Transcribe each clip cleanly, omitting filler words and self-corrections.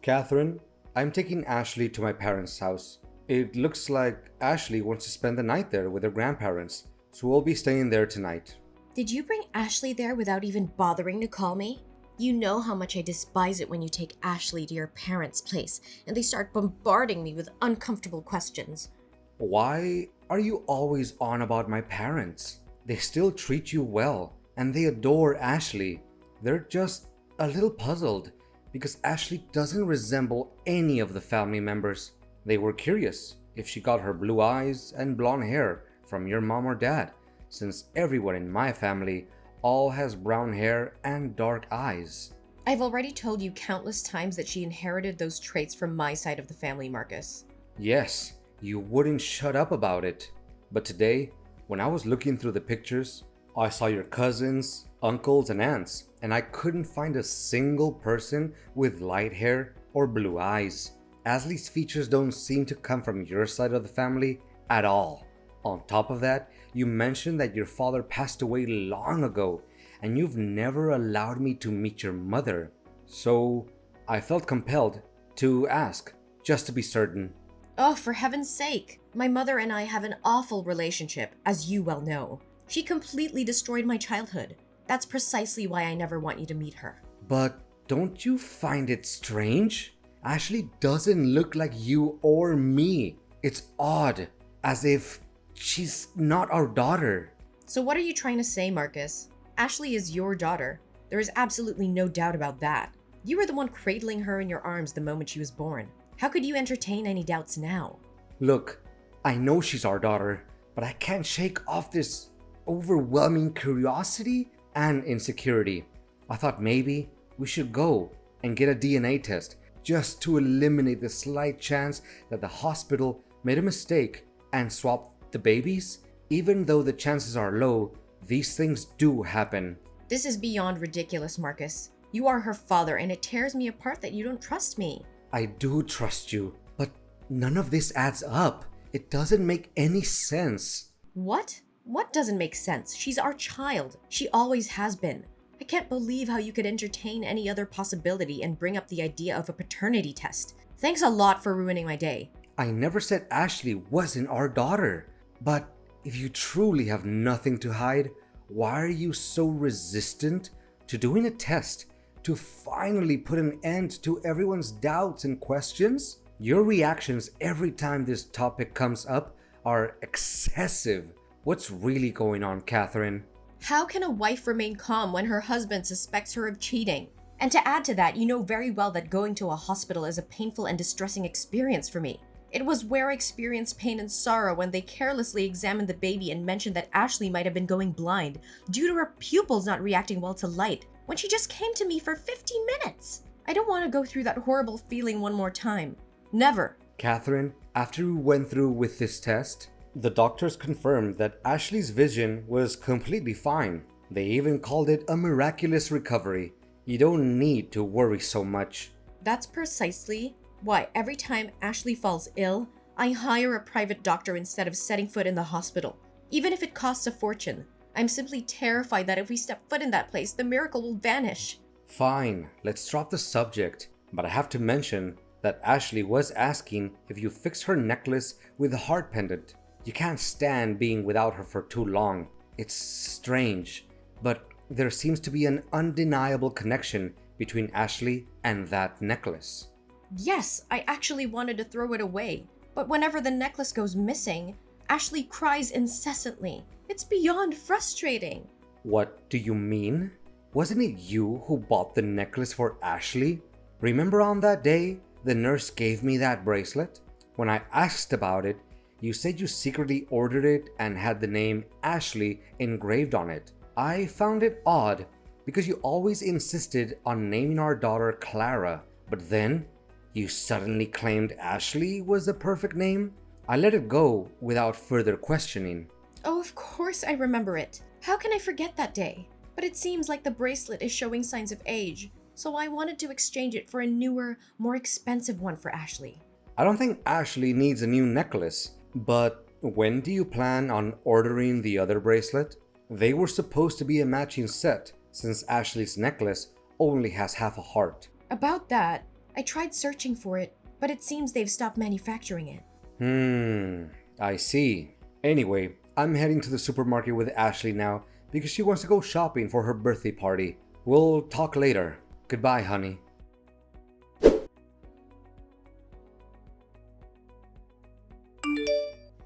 Catherine, I'm taking Ashley to my parents' house. It looks like Ashley wants to spend the night there with her grandparents, so we'll be staying there tonight. Did you bring Ashley there without even bothering to call me? You know how much I despise it when you take Ashley to your parents' place and they start bombarding me with uncomfortable questions. Why are you always on about my parents? They still treat you well, and they adore Ashley. They're just a little puzzled because Ashley doesn't resemble any of the family members. They were curious if she got her blue eyes and blonde hair from your mom or dad, since everyone in my family all has brown hair and dark eyes. I've already told you countless times that she inherited those traits from my side of the family, Marcus. Yes, you wouldn't shut up about it. But today, when I was looking through the pictures, I saw your cousins, uncles, and aunts, and I couldn't find a single person with light hair or blue eyes. Ashley's features don't seem to come from your side of the family at all. On top of that, you mentioned that your father passed away long ago, and you've never allowed me to meet your mother. So I felt compelled to ask, just to be certain. Oh, for heaven's sake! My mother and I have an awful relationship, as you well know. She completely destroyed my childhood. That's precisely why I never want you to meet her. But don't you find it strange? Ashley doesn't look like you or me. It's odd, as if she's not our daughter. So what are you trying to say, Marcus? Ashley is your daughter. There is absolutely no doubt about that. You were the one cradling her in your arms the moment she was born. How could you entertain any doubts now? Look, I know she's our daughter, but I can't shake off this overwhelming curiosity and insecurity. I thought maybe we should go and get a DNA test just to eliminate the slight chance that the hospital made a mistake and swapped the babies. Even though the chances are low, these things do happen. This is beyond ridiculous, Marcus. You are her father, and it tears me apart that you don't trust me. I do trust you, but none of this adds up. It doesn't make any sense. What? What doesn't make sense? She's our child. She always has been. I can't believe how you could entertain any other possibility and bring up the idea of a paternity test. Thanks a lot for ruining my day. I never said Ashley wasn't our daughter. But if you truly have nothing to hide, why are you so resistant to doing a test to finally put an end to everyone's doubts and questions? Your reactions every time this topic comes up are excessive. What's really going on, Catherine? How can a wife remain calm when her husband suspects her of cheating? And to add to that, you know very well that going to a hospital is a painful and distressing experience for me. It was where I experienced pain and sorrow when they carelessly examined the baby and mentioned that Ashley might have been going blind due to her pupils not reacting well to light when she just came to me for 15 minutes. I don't want to go through that horrible feeling one more time. Never. Catherine, after we went through with this test, the doctors confirmed that Ashley's vision was completely fine. They even called it a miraculous recovery. You don't need to worry so much. That's precisely why every time Ashley falls ill, I hire a private doctor instead of setting foot in the hospital. Even if it costs a fortune, I'm simply terrified that if we step foot in that place, the miracle will vanish. Fine, let's drop the subject. But I have to mention that Ashley was asking if you fixed her necklace with a heart pendant. You can't stand being without her for too long. It's strange, but there seems to be an undeniable connection between Ashley and that necklace. Yes, I actually wanted to throw it away, but whenever the necklace goes missing, Ashley cries incessantly. It's beyond frustrating. What do you mean? Wasn't it you who bought the necklace for Ashley? Remember on that day the nurse gave me that bracelet? When I asked about it, you said you secretly ordered it and had the name Ashley engraved on it. I found it odd because you always insisted on naming our daughter Clara, but then you suddenly claimed Ashley was the perfect name? I let it go without further questioning. Oh, of course I remember it. How can I forget that day? But it seems like the bracelet is showing signs of age, so I wanted to exchange it for a newer, more expensive one for Ashley. I don't think Ashley needs a new necklace, but when do you plan on ordering the other bracelet? They were supposed to be a matching set, since Ashley's necklace only has half a heart. About that, I tried searching for it, but it seems they've stopped manufacturing it. I see. Anyway, I'm heading to the supermarket with Ashley now because she wants to go shopping for her birthday party. We'll talk later. Goodbye, honey.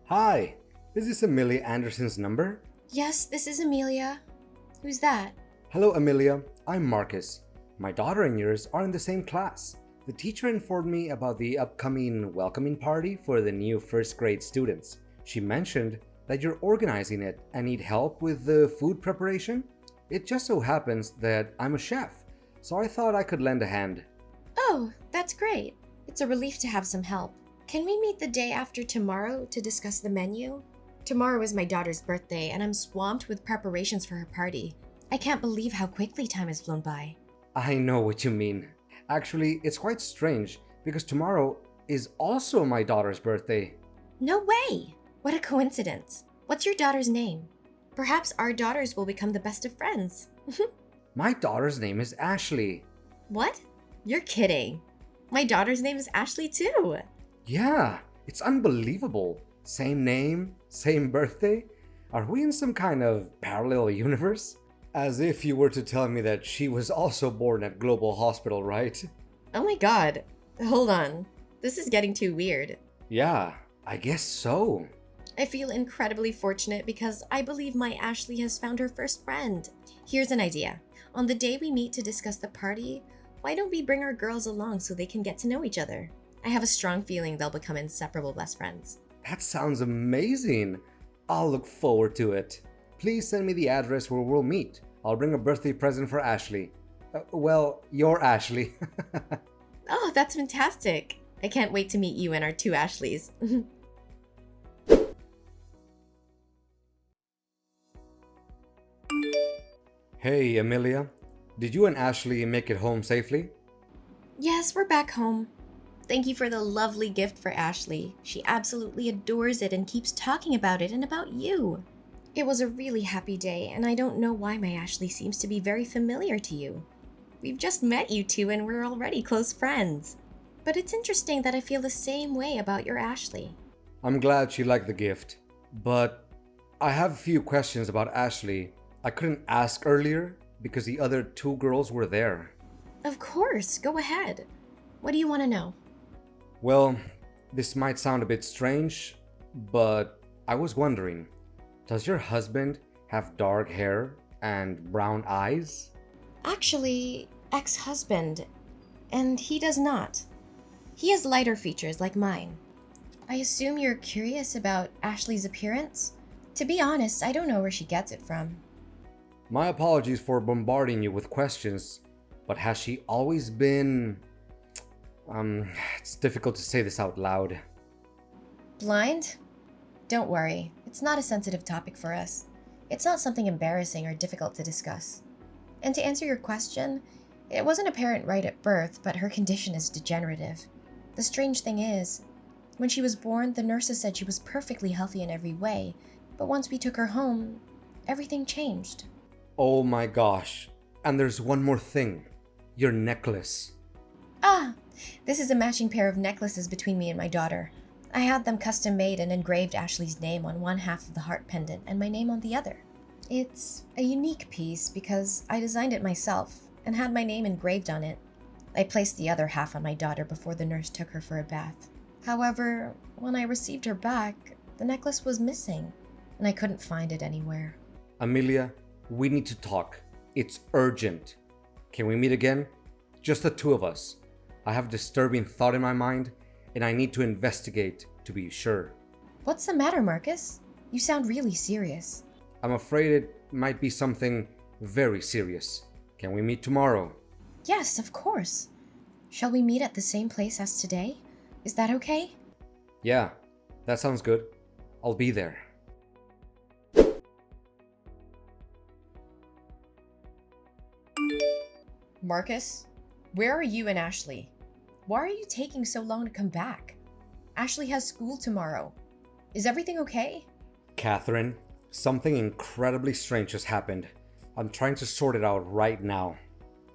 Hi, is this Amelia Anderson's number? Yes, this is Amelia. Who's that? Hello, Amelia. I'm Marcus. My daughter and yours are in the same class. The teacher informed me about the upcoming welcoming party for the new first grade students. She mentioned that you're organizing it and need help with the food preparation. It just so happens that I'm a chef, so I thought I could lend a hand. Oh, that's great. It's a relief to have some help. Can we meet the day after tomorrow to discuss the menu? Tomorrow is my daughter's birthday, and I'm swamped with preparations for her party. I can't believe how quickly time has flown by. I know what you mean. Actually, it's quite strange because tomorrow is also my daughter's birthday. No way! What a coincidence. What's your daughter's name? Perhaps our daughters will become the best of friends. My daughter's name is Ashley. What? You're kidding. My daughter's name is Ashley too. Yeah, it's unbelievable. Same name, same birthday. Are we in some kind of parallel universe? As if you were to tell me that she was also born at Global Hospital, right? Oh my god. Hold on. This is getting too weird. Yeah, I guess so. I feel incredibly fortunate because I believe my Ashley has found her first friend. Here's an idea. On the day we meet to discuss the party, why don't we bring our girls along so they can get to know each other? I have a strong feeling they'll become inseparable best friends. That sounds amazing. I'll look forward to it. Please send me the address where we'll meet. I'll bring a birthday present for Ashley. Well, your Ashley. Oh, that's fantastic. I can't wait to meet you and our two Ashleys. Hey, Amelia. Did you and Ashley make it home safely? Yes, we're back home. Thank you for the lovely gift for Ashley. She absolutely adores it and keeps talking about it and about you. It was a really happy day, and I don't know why my Ashley seems to be very familiar to you. We've just met you two and we're already close friends. But it's interesting that I feel the same way about your Ashley. I'm glad she liked the gift, but I have a few questions about Ashley I couldn't ask earlier because the other two girls were there. Of course, go ahead. What do you want to know? Well, this might sound a bit strange, but I was wondering, does your husband have dark hair and brown eyes? Actually, ex-husband, and he does not. He has lighter features like mine. I assume you're curious about Ashley's appearance? To be honest, I don't know where she gets it from. My apologies for bombarding you with questions, but has she always been... it's difficult to say this out loud. Blind? Don't worry, it's not a sensitive topic for us. It's not something embarrassing or difficult to discuss. And to answer your question, it wasn't apparent right at birth, but her condition is degenerative. The strange thing is, when she was born, the nurses said she was perfectly healthy in every way, but once we took her home, everything changed. Oh my gosh. And there's one more thing. Your necklace. Ah, this is a matching pair of necklaces between me and my daughter. I had them custom made and engraved Ashley's name on one half of the heart pendant and my name on the other. It's a unique piece because I designed it myself and had my name engraved on it. I placed the other half on my daughter before the nurse took her for a bath. However, when I received her back, the necklace was missing and I couldn't find it anywhere. Amelia, we need to talk. It's urgent. Can we meet again? Just the two of us. I have a disturbing thought in my mind, and I need to investigate to be sure. What's the matter, Marcus? You sound really serious. I'm afraid it might be something very serious. Can we meet tomorrow? Yes, of course. Shall we meet at the same place as today? Is that okay? Yeah, that sounds good. I'll be there. Marcus, where are you and Ashley? Why are you taking so long to come back? Ashley has school tomorrow. Is everything okay? Catherine, something incredibly strange has happened. I'm trying to sort it out right now.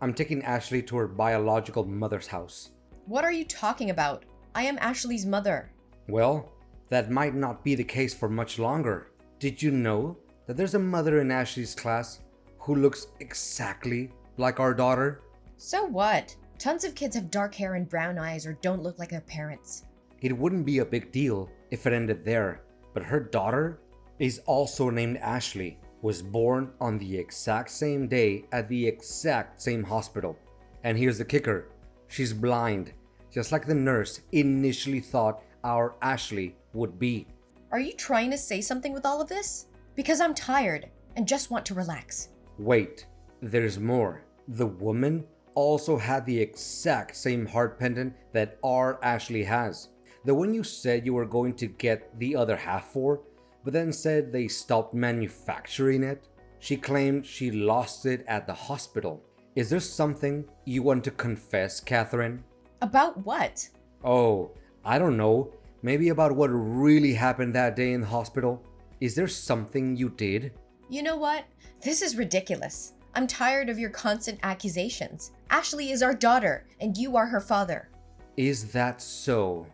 I'm taking Ashley to her biological mother's house. What are you talking about? I am Ashley's mother. Well, that might not be the case for much longer. Did you know that there's a mother in Ashley's class who looks exactly like our daughter? So what? Tons of kids have dark hair and brown eyes or don't look like their parents. It wouldn't be a big deal if it ended there, but her daughter is also named Ashley, was born on the exact same day at the exact same hospital. And here's the kicker, she's blind, just like the nurse initially thought our Ashley would be. Are you trying to say something with all of this? Because I'm tired and just want to relax. Wait, there's more. The woman also had the exact same heart pendant that our Ashley has. The one you said you were going to get the other half for, but then said they stopped manufacturing it. She claimed she lost it at the hospital. Is there something you want to confess, Catherine? About what? Oh, I don't know. Maybe about what really happened that day in the hospital? Is there something you did? You know what? This is ridiculous. I'm tired of your constant accusations. Ashley is our daughter, and you are her father. Is that so?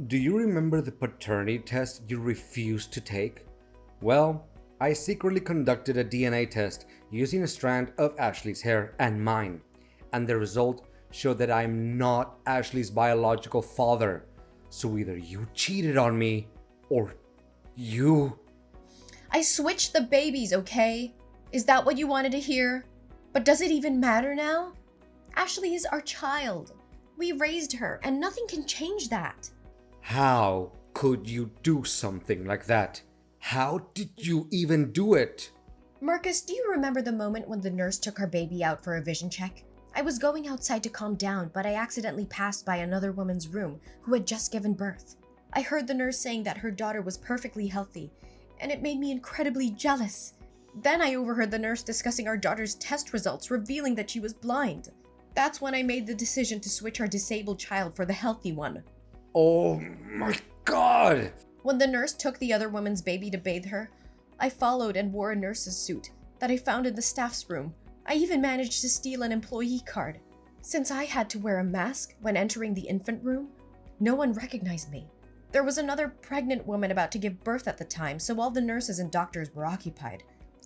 Do you remember the paternity test you refused to take? Well, I secretly conducted a DNA test using a strand of Ashley's hair and mine, and the result showed that I'm not Ashley's biological father. So either you cheated on me, or you... I switched the babies, okay? Is that what you wanted to hear? But does it even matter now? Ashley is our child. We raised her, and nothing can change that. How could you do something like that? How did you even do it? Marcus, do you remember the moment when the nurse took our baby out for a vision check? I was going outside to calm down, but I accidentally passed by another woman's room who had just given birth. I heard the nurse saying that her daughter was perfectly healthy, and it made me incredibly jealous. Then I overheard the nurse discussing our daughter's test results, revealing that she was blind. That's when I made the decision to switch our disabled child for the healthy one. Oh my God! When the nurse took the other woman's baby to bathe her, I followed and wore a nurse's suit that I found in the staff's room. I even managed to steal an employee card. Since I had to wear a mask when entering the infant room, no one recognized me. There was another pregnant woman about to give birth at the time, so all the nurses and doctors were occupied.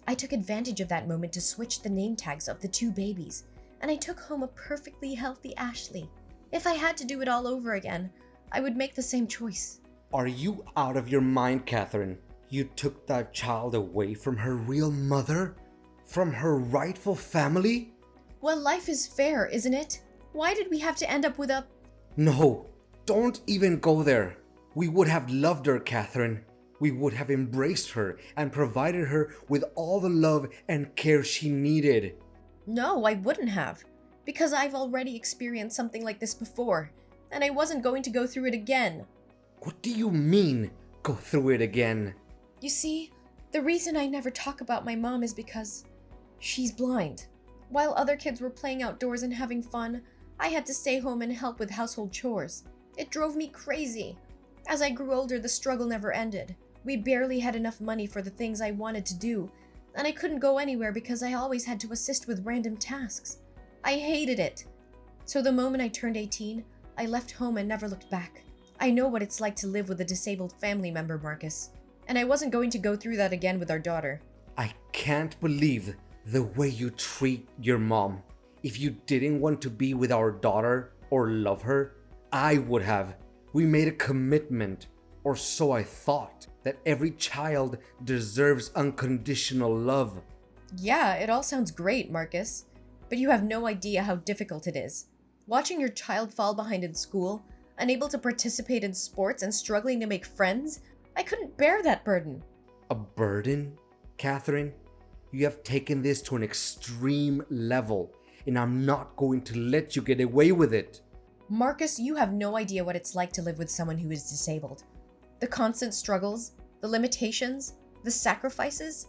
I took advantage of that moment to switch the name tags of the two babies, and I took home a perfectly healthy Ashley. If I had to do it all over again, I would make the same choice. Are you out of your mind, Catherine? You took that child away from her real mother? From her rightful family? Well, life is fair, isn't it? Why did we have to end up with a... No, don't even go there. We would have loved her, Catherine. We would have embraced her and provided her with all the love and care she needed. No, I wouldn't have. Because I've already experienced something like this before, and I wasn't going to go through it again. What do you mean, go through it again? You see, the reason I never talk about my mom is because she's blind. While other kids were playing outdoors and having fun, I had to stay home and help with household chores. It drove me crazy. As I grew older, the struggle never ended. We barely had enough money for the things I wanted to do, and I couldn't go anywhere because I always had to assist with random tasks. I hated it. So the moment I turned 18, I left home and never looked back. I know what it's like to live with a disabled family member, Marcus. And I wasn't going to go through that again with our daughter. I can't believe the way you treat your mom. If you didn't want to be with our daughter or love her, I would have. We made a commitment, or so I thought, that every child deserves unconditional love. Yeah, it all sounds great, Marcus. But you have no idea how difficult it is. Watching your child fall behind in school, unable to participate in sports, and struggling to make friends, I couldn't bear that burden. A burden? Catherine, you have taken this to an extreme level, and I'm not going to let you get away with it. Marcus, you have no idea what it's like to live with someone who is disabled. The constant struggles, the limitations, the sacrifices.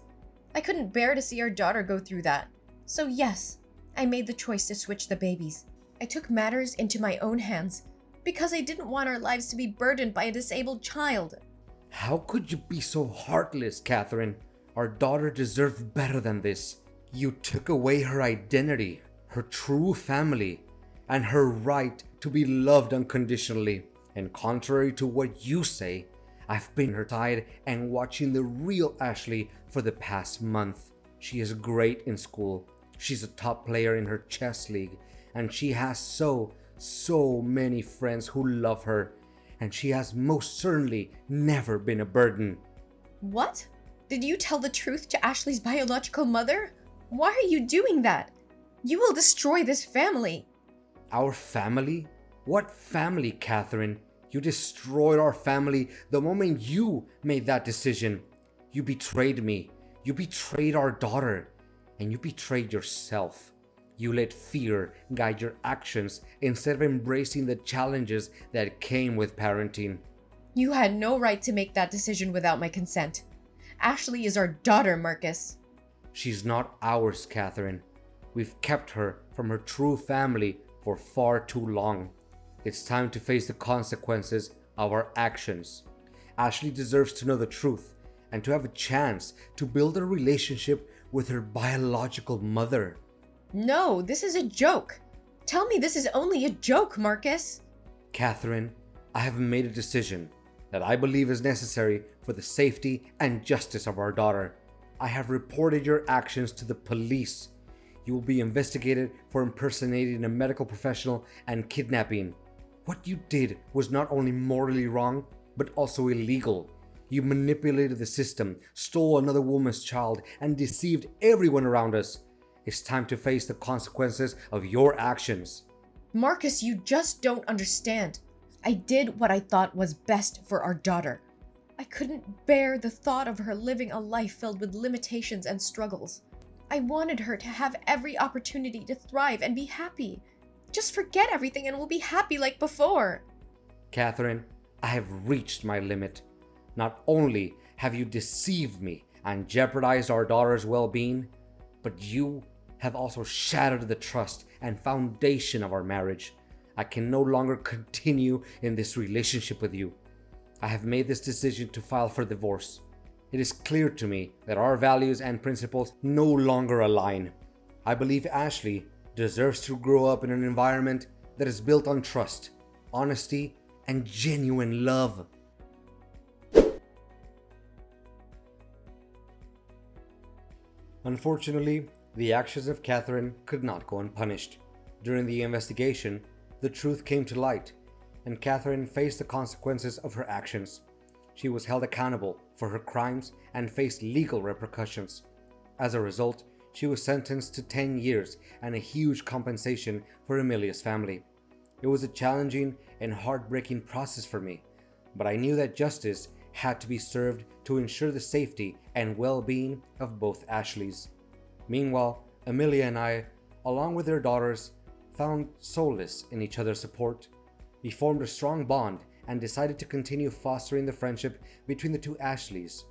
I couldn't bear to see our daughter go through that. So yes, I made the choice to switch the babies. I took matters into my own hands because I didn't want our lives to be burdened by a disabled child. How could you be so heartless, Catherine? Our daughter deserved better than this. You took away her identity, her true family, and her right to to be loved unconditionally. And contrary to what you say, I've been her side and watching the real Ashley for the past month. She is great in school. She's a top player in her chess league, and she has so many friends who love her, and she has most certainly never been a burden. What? Did you tell the truth to Ashley's biological mother? Why are you doing that? You will destroy this family. Our family? What family, Catherine? You destroyed our family the moment you made that decision. You betrayed me. You betrayed our daughter. And you betrayed yourself. You let fear guide your actions instead of embracing the challenges that came with parenting. You had no right to make that decision without my consent. Ashley is our daughter, Marcus. She's not ours, Catherine. We've kept her from her true family for far too long. It's time to face the consequences of our actions. Ashley deserves to know the truth and to have a chance to build a relationship with her biological mother. No, this is a joke. Tell me this is only a joke, Marcus. Catherine, I have made a decision that I believe is necessary for the safety and justice of our daughter. I have reported your actions to the police. You will be investigated for impersonating a medical professional and kidnapping. What you did was not only morally wrong, but also illegal. You manipulated the system, stole another woman's child, and deceived everyone around us. It's time to face the consequences of your actions. Marcus, you just don't understand. I did what I thought was best for our daughter. I couldn't bear the thought of her living a life filled with limitations and struggles. I wanted her to have every opportunity to thrive and be happy. Just forget everything and we'll be happy like before. Catherine, I have reached my limit. Not only have you deceived me and jeopardized our daughter's well-being, but you have also shattered the trust and foundation of our marriage. I can no longer continue in this relationship with you. I have made this decision to file for divorce. It is clear to me that our values and principles no longer align. I believe Ashley deserves to grow up in an environment that is built on trust, honesty, and genuine love. Unfortunately, the actions of Catherine could not go unpunished. During the investigation, the truth came to light, and Catherine faced the consequences of her actions. She was held accountable for her crimes and faced legal repercussions. As a result, she was sentenced to 10 years and a huge compensation for Amelia's family. It was a challenging and heartbreaking process for me, but I knew that justice had to be served to ensure the safety and well-being of both Ashleys. Meanwhile, Amelia and I, along with their daughters, found solace in each other's support. We formed a strong bond and decided to continue fostering the friendship between the two Ashleys.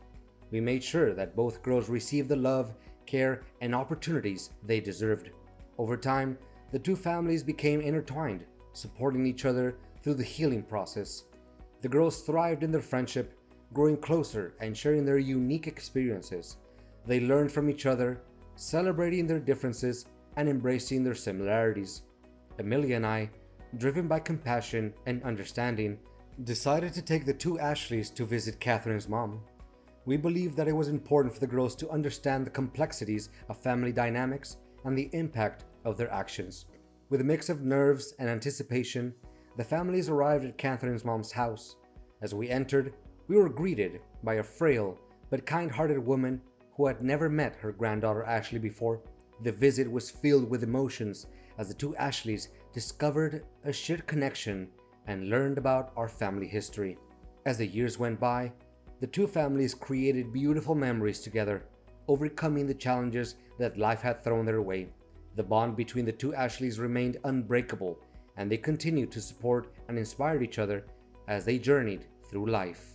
We made sure that both girls received the love, care, and opportunities they deserved. Over time, the two families became intertwined, supporting each other through the healing process. The girls thrived in their friendship, growing closer and sharing their unique experiences. They learned from each other, celebrating their differences and embracing their similarities. Amelia and I, driven by compassion and understanding, decided to take the two Ashleys to visit Catherine's mom. We believed that it was important for the girls to understand the complexities of family dynamics and the impact of their actions. With a mix of nerves and anticipation, the families arrived at Catherine's mom's house. As we entered, we were greeted by a frail but kind-hearted woman who had never met her granddaughter Ashley before. The visit was filled with emotions as the two Ashleys discovered a shared connection and learned about our family history. As the years went by, the two families created beautiful memories together, overcoming the challenges that life had thrown their way. The bond between the two Ashleys remained unbreakable, and they continued to support and inspire each other as they journeyed through life.